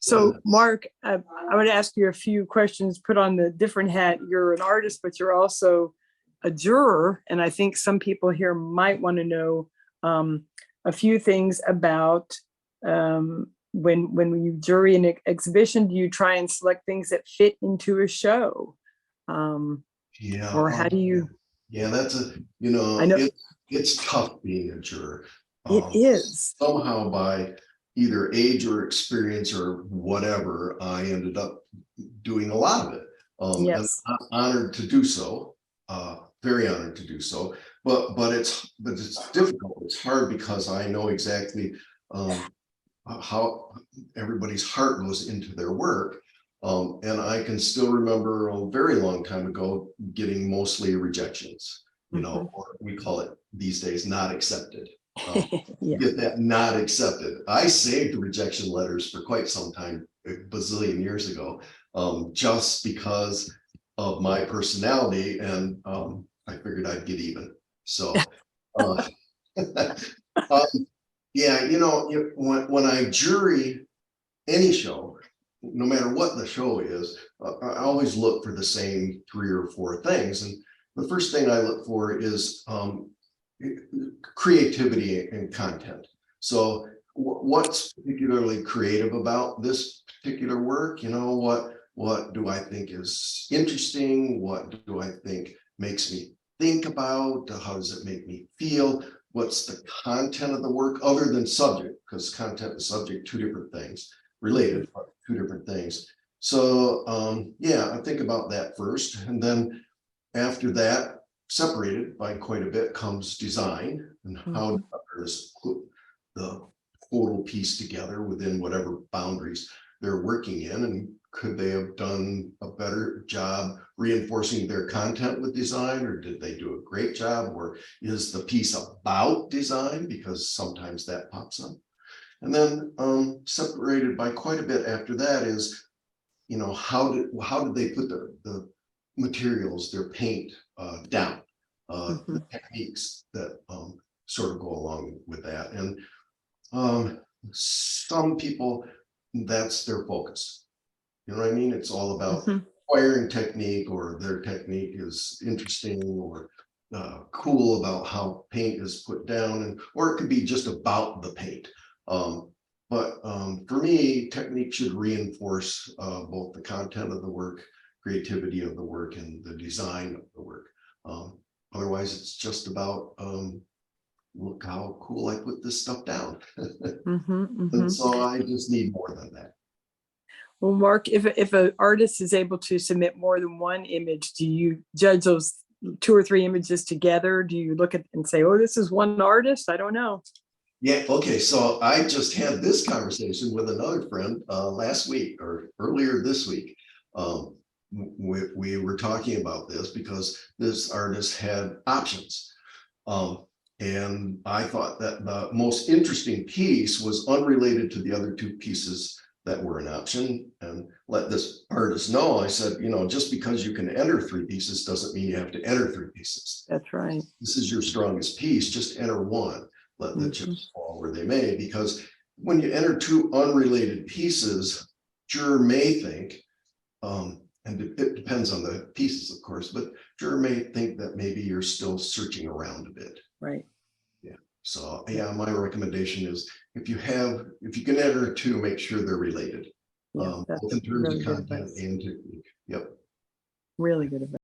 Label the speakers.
Speaker 1: So, Mark, I would ask you a few questions, put on the different hat. You're an artist, but you're also a juror. And I think some people here might want to know a few things about when you jury an exhibition, do you try and select things that fit into a show?
Speaker 2: Yeah.
Speaker 1: Or how do you?
Speaker 2: Yeah, that's
Speaker 1: I know
Speaker 2: it's tough being a juror.
Speaker 1: it is.
Speaker 2: Somehow by either age or experience or whatever, I ended up doing a lot of it. And
Speaker 1: Yes.
Speaker 2: I'm honored to do so. Very honored to do so. But it's difficult. It's hard because I know exactly how everybody's heart goes into their work. And I can still remember a very long time ago getting mostly rejections, or we call it these days not accepted.
Speaker 1: Yeah.
Speaker 2: Get that not accepted. I saved rejection letters for quite some time, a bazillion years ago, just because of my personality, and I figured I'd get even. So, uh, yeah, when I jury any show, no matter what the show is, I always look for the same 3 or 4 things. And the first thing I look for is creativity and content. So what's particularly creative about this particular work? What do I think is interesting? What do I think makes me think about? How does it make me feel? What's the content of the work other than subject? Because content and subject, 2 different things, related, but 2 different things. So yeah, I think about that first. And then after that, separated by quite a bit, comes design and how artists put the total piece together within whatever boundaries they're working in, and could they have done a better job reinforcing their content with design, or did they do a great job, or is the piece about design, because sometimes that pops up. And then separated by quite a bit after that is, how did they put the materials, their paint down, the techniques that sort of go along with that. And some people, that's their focus. You know what I mean? It's all about acquiring technique, or their technique is interesting or cool about how paint is put down, and or it could be just about the paint. But for me, technique should reinforce both the content of the work, creativity of the work, and the design of the work. Otherwise, it's just about look how cool I put this stuff down. And so I just need more than that.
Speaker 1: Well, Mark, if an artist is able to submit more than one image, do you judge those 2 or 3 images together? Do you look at and say, oh, this is one artist? I don't know.
Speaker 2: Yeah, okay. So I just had this conversation with another friend last week or earlier this week. We were talking about this because this artist had options. And I thought that the most interesting piece was unrelated to the other 2 pieces that were an option, and let this artist know. I said, just because you can enter 3 pieces doesn't mean you have to enter 3 pieces.
Speaker 1: That's right.
Speaker 2: This is your strongest piece, just enter one, let the chips fall where they may, because when you enter 2 unrelated pieces, juror may think, and it depends on the pieces, of course, but juror may think that maybe you're still searching around a bit.
Speaker 1: Right.
Speaker 2: Yeah. So yeah, my recommendation is if you can enter 2, make sure they're related,
Speaker 1: Yeah,
Speaker 2: both in terms of content and technique. Yep.
Speaker 1: Really good advice.